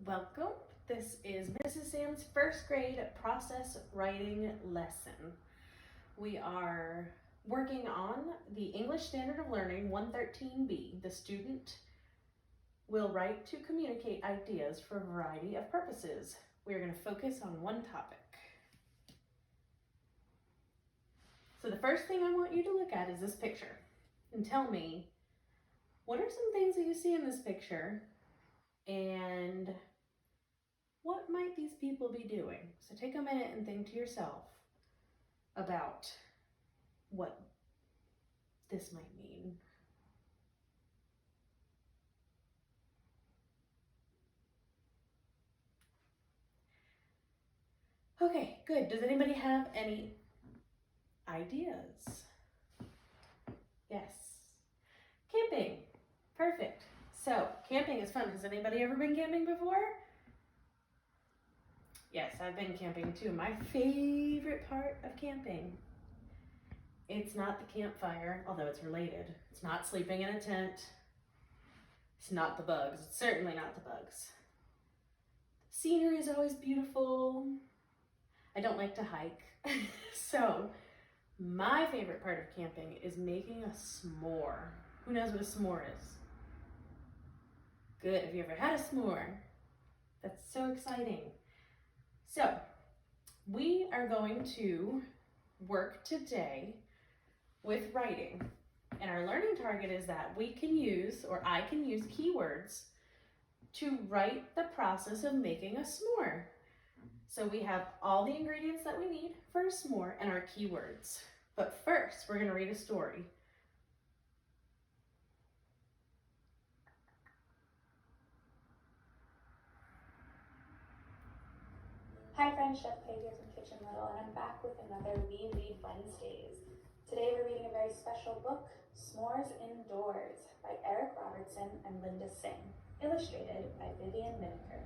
Welcome. This is Mrs. Sam's first grade process writing lesson. We are working on the English Standard of Learning 113B. The student will write to communicate ideas for a variety of purposes. We are going to focus on one topic. So the first thing I want you to look at is this picture and tell me, what are some things that you see in this picture and what might these people be doing? So take a minute and think to yourself about what this might mean. Okay, good. Does anybody have any ideas? Yes. Camping. Perfect. So, camping is fun. Has anybody ever been camping before? Yes, I've been camping too. My favorite part of camping, it's not the campfire, although it's related. It's not sleeping in a tent. It's not the bugs. It's certainly not the bugs. Scenery is always beautiful. I don't like to hike. So, my favorite part of camping is making a s'more. Who knows what a s'more is? Good. Have you ever had a s'more? That's so exciting. So, we are going to work today with writing. And our learning target is that we can use, or I can use keywords to write the process of making a s'more. So we have all the ingredients that we need for a s'more and our keywords. But first, we're going to read a story. Hi friends, Chef Kay here from Kitchen Little, and I'm back with another We Read Wednesdays. Today we're reading a very special book, S'mores Indoors by Eric Robertson and Linda Singh, illustrated by Vivian Miniker.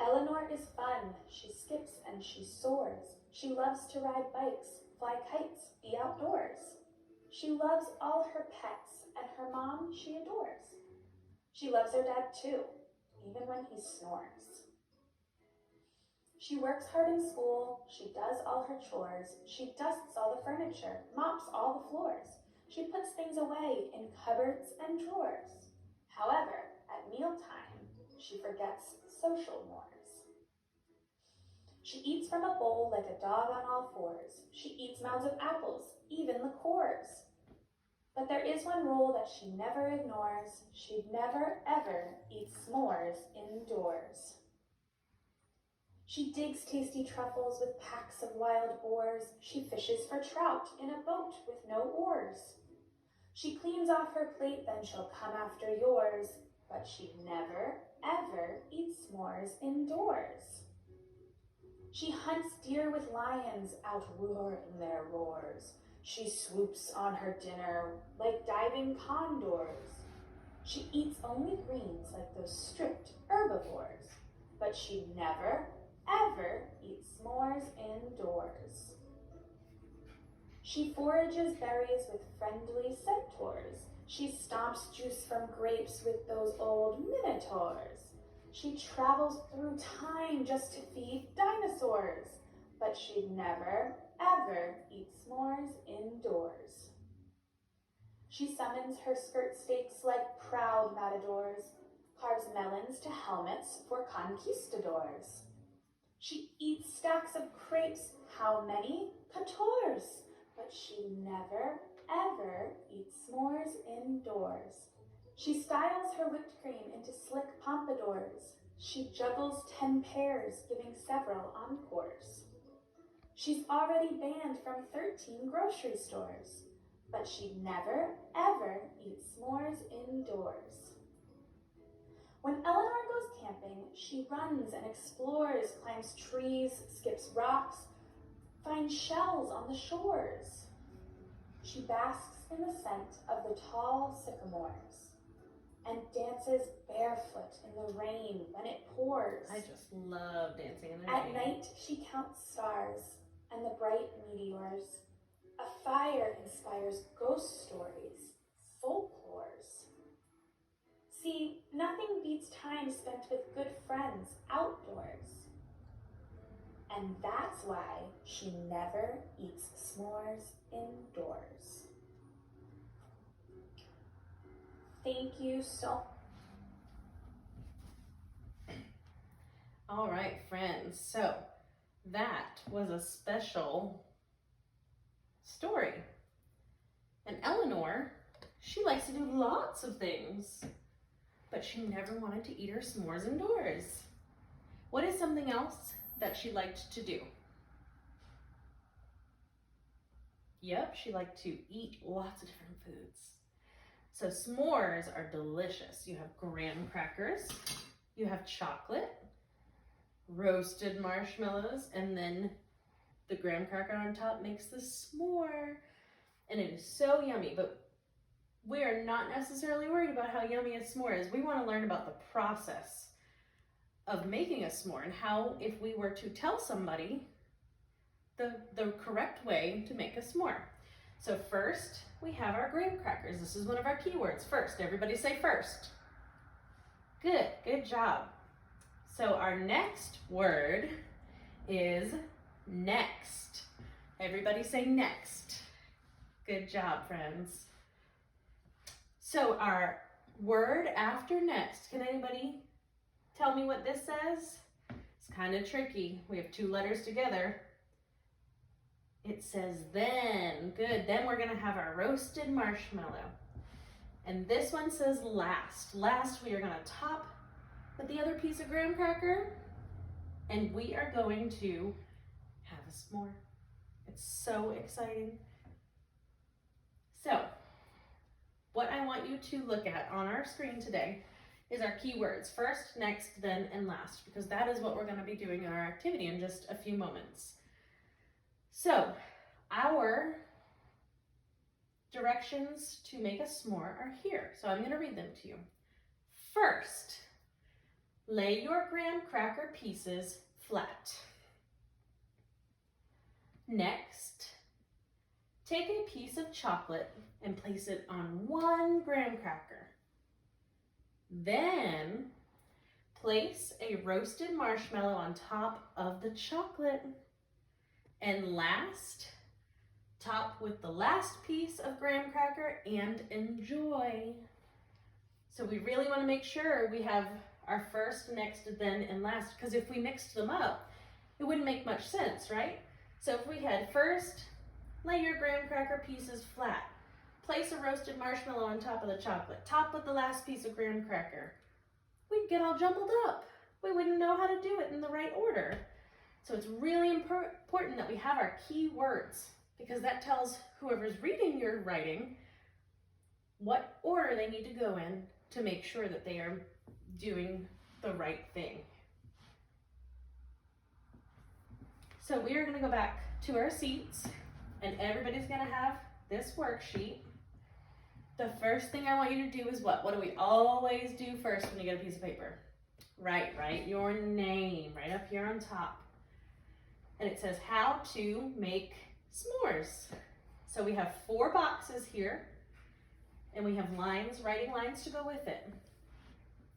Eleanor is fun. She skips and she soars. She loves to ride bikes, fly kites, be outdoors. She loves all her pets, and her mom she adores. She loves her dad too, even when he snores. She works hard in school, she does all her chores, she dusts all the furniture, mops all the floors. She puts things away in cupboards and drawers. However, at mealtime, she forgets social mores. She eats from a bowl like a dog on all fours. She eats mounds of apples, even the cores. But there is one rule that she never ignores. She'd never, ever eat s'mores indoors. She digs tasty truffles with packs of wild boars. She fishes for trout in a boat with no oars. She cleans off her plate, then she'll come after yours. But she'd never, ever eat s'mores indoors. She hunts deer with lions, outroaring their roars. She swoops on her dinner like diving condors. She eats only greens like those strict herbivores. But she'd never, ever eat s'mores indoors. She forages berries with friendly centaurs. She stomps juice from grapes with those old minotaurs. She travels through time just to feed dinosaurs. But she'd never, ever eat s'mores indoors. She summons her skirt steaks like proud matadors, carves melons to helmets for conquistadors. She eats stacks of crepes, how many? 14. But she never, ever eats s'mores indoors. She styles her whipped cream into slick pompadours. She juggles 10 pairs, giving several encores. She's already banned from 13 grocery stores. But she'd never, ever eat s'mores indoors. When Eleanor goes camping, she runs and explores, climbs trees, skips rocks, finds shells on the shores. She basks in the scent of the tall sycamores and dances barefoot in the rain when it pours. I just love dancing in the rain. At night, she counts stars and the bright meteors. A fire inspires ghost stories, folklores. See, nothing beats time spent with good friends outdoors. And that's why she never eats s'mores indoors. Thank you so. All right, friends. So that was a special story. And Eleanor, she likes to do lots of things, but she never wanted to eat her s'mores indoors. What is something else that she liked to do? Yep, she liked to eat lots of different foods. So s'mores are delicious. You have graham crackers, you have chocolate, roasted marshmallows, and then the graham cracker on top makes the s'more. And it is so yummy, but we are not necessarily worried about how yummy a s'more is. We want to learn about the process of making a s'more and how, if we were to tell somebody the correct way to make a s'more. So first, we have our graham crackers. This is one of our keywords. First, everybody say first. Good job. So our next word is next. Everybody say next. Good job, friends. So our word after next, can anybody tell me what this says? It's kind of tricky. We have two letters together. It says then. Good. Then we're going to have our roasted marshmallow. And this one says last. Last, we are going to top with the other piece of graham cracker, and we are going to have a s'more. It's so exciting. So, what I want you to look at on our screen today is our keywords. First, next, then, and last, because that is what we're going to be doing in our activity in just a few moments. So, our directions to make a s'more are here. So I'm going to read them to you. First, lay your graham cracker pieces flat. Next, take a piece of chocolate and place it on one graham cracker. Then, place a roasted marshmallow on top of the chocolate. And last, top with the last piece of graham cracker and enjoy. So we really want to make sure we have our first, next, then, and last, because if we mixed them up, it wouldn't make much sense, right? So if we had first, lay your graham cracker pieces flat, place a roasted marshmallow on top of the chocolate, top with the last piece of graham cracker, we'd get all jumbled up. We wouldn't know how to do it in the right order. So it's really important that we have our key words, because that tells whoever's reading your writing what order they need to go in to make sure that they are doing the right thing. So we are going to go back to our seats, and everybody's going to have this worksheet. The first thing I want you to do is what? What do we always do first when you get a piece of paper? Write your name right up here on top. And it says how to make s'mores. So we have 4 boxes here, and we have lines, writing lines to go with it.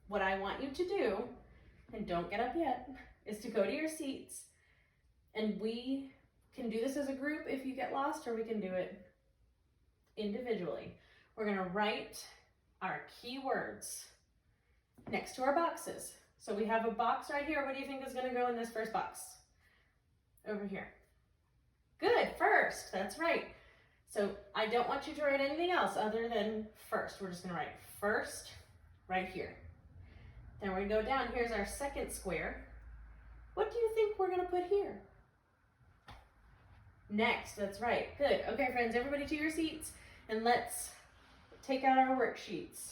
What I want you to do, and don't get up yet, is to go to your seats, and we can do this as a group if you get lost, or we can do it individually. We're going to write our keywords next to our boxes. So we have a box right here. What do you think is going to go in this first box? Over here. Good, first, that's right. So I don't want you to write anything else other than first. We're just gonna write first right here. Then we're gonna go down, here's our second square. What do you think we're gonna put here? Next, that's right, good. Okay friends, everybody to your seats, and let's take out our worksheets.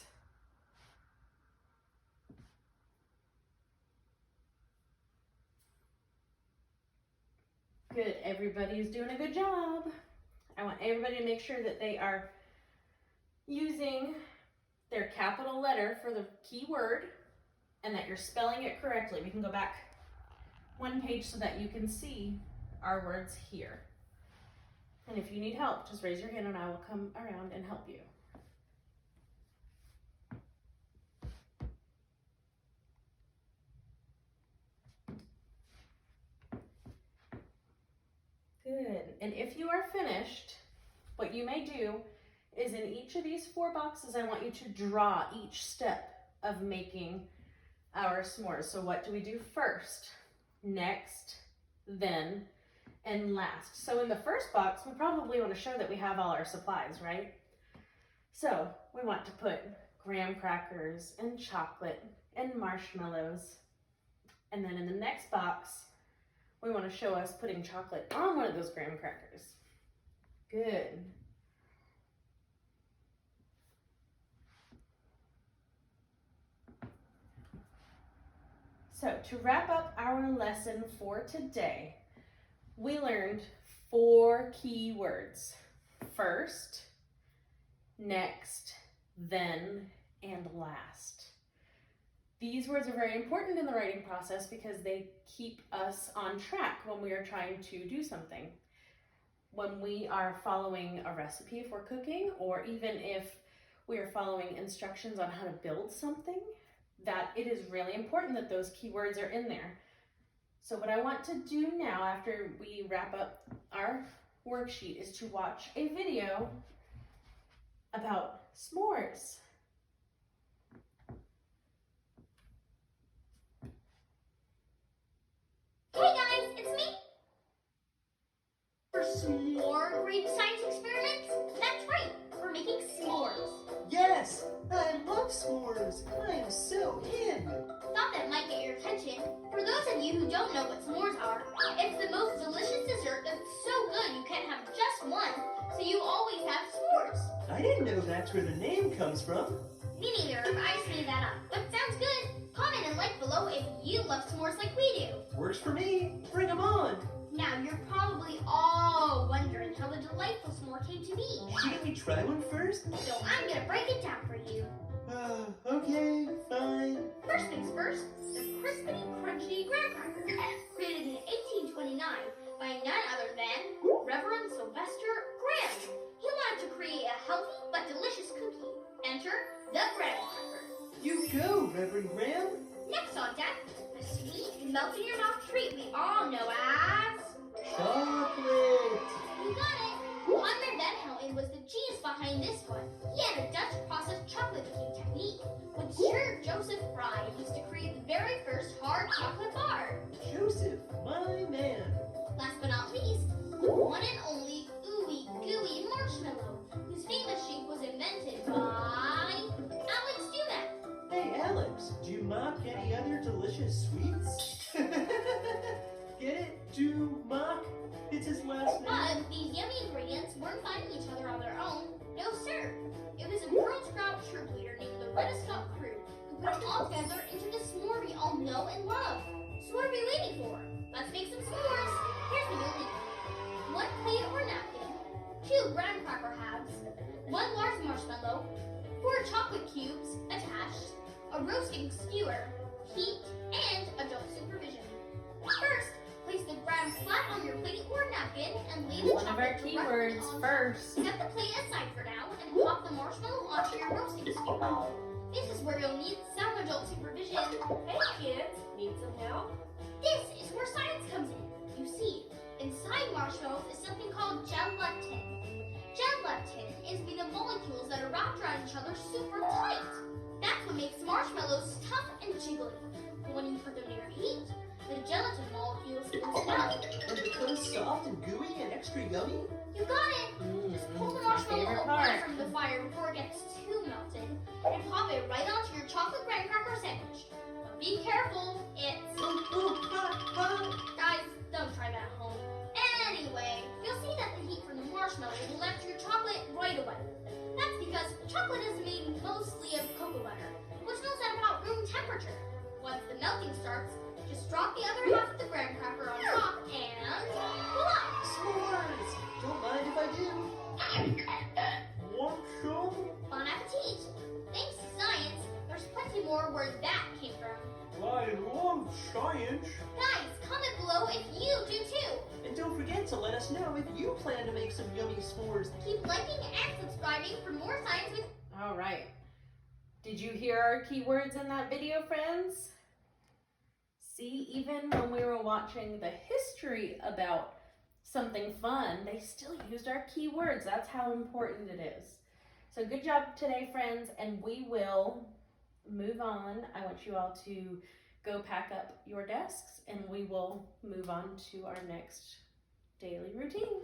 Good, everybody is doing a good job. I want everybody to make sure that they are using their capital letter for the key word and that you're spelling it correctly. We can go back one page so that you can see our words here. And if you need help, just raise your hand and I will come around and help you. And if you are finished, what you may do is in each of these 4 boxes, I want you to draw each step of making our s'mores. So what do we do first, next, then, and last? So in the first box, we probably want to show that we have all our supplies, right? So we want to put graham crackers and chocolate and marshmallows. And then in the next box, we want to show us putting chocolate on one of those graham crackers. Good. So to wrap up our lesson for today, we learned 4 key words. First, next, then, and last. These words are very important in the writing process because they keep us on track when we are trying to do something. When we are following a recipe if we're cooking, or even if we are following instructions on how to build something, that it is really important that those keywords are in there. So what I want to do now after we wrap up our worksheet is to watch a video about s'mores. Hey guys, it's me! For some more great science experiments? That's right, we're making s'mores. Yes! I love s'mores! I am so in! Thought that might get your attention. For those of you who don't know what s'mores are, it's the most delicious dessert that's so good you can't have just one, so you always have s'mores. I didn't know that's where the name comes from. Me neither, I just made that up, but sounds good. Comment and like below if you love s'mores like we do. Works for me! Bring 'em on! Now you're probably all wondering how the delightful s'more came to be. Shouldn't we try one first? So I'm gonna break it down for you. Okay, fine. First things first, the crispity, crunchy graham cracker, created in 1829 by none other than Reverend Sylvester Graham. He wanted to create a healthy but delicious cookie. Enter the graham cracker. You go, Reverend Graham! Next on deck, a sweet, melt-in-your-mouth treat we all know as... Chocolate! You got it! Honor Van Houten was the genius behind this one. He had a Dutch processed chocolate making technique, which Sir Joseph Fry used to create the very first hard chocolate bar. Joseph, my man! Last but not least, the one and only ooey gooey marshmallow, whose famous shape was invented by Alex Dumas. Hey, Alex, do you mock any other delicious sweets? Get it? Do mock? It's his last name. But these yummy ingredients weren't finding each other on their own. No, sir. It was a Girl Scout troop leader named the Red Scout crew who put them all together into the s'more we all know and love. So what are we waiting for? Let's make some s'mores. Here's what you'll need. 1 plate or napkin, 2 graham cracker halves, 1 large marshmallow, 4 chocolate cubes attached, a roasting skewer, heat, and adult supervision. First, place the graham flat on your plate or napkin and lay the One of our chocolate directly keywords on. first. Set the plate aside for now and pop the marshmallow onto your roasting skewer. This is where you'll need some adult supervision. Hey kids, need some help? This is where science comes in. You see, inside marshmallows is something called gelatin. Gelatin is made of molecules that are wrapped around each other super tight. That's what makes marshmallows tough and jiggly. But when you put them near heat, the gelatin molecules loosen up. And become soft and gooey and extra yummy? You got it! Just pull the My marshmallow favorite away part. from the fire before it gets too melted and pop it right onto your chocolate graham cracker sandwich. But be careful, it's... Guys, don't try that at home. Anyway, you'll see that the heat from the marshmallow will melt your chocolate right away. That's because chocolate is made mostly of cocoa butter, which melts at about room temperature. Once the melting starts, just drop the other half of the graham cracker on top and voila! S'mores! Don't mind if I do. Want some? Bon appetit! Thanks to science, there's plenty more where that came from. I love science. Guys, comment below if you do too. And don't forget to let us know if you plan to make some yummy s'mores. Keep liking and subscribing for more science with... All right. Did you hear our keywords in that video, friends? See, even when we were watching the history about something fun, they still used our keywords. That's how important it is. So good job today, friends, and we will move on. I want you all to go pack up your desks, and we will move on to our next daily routine.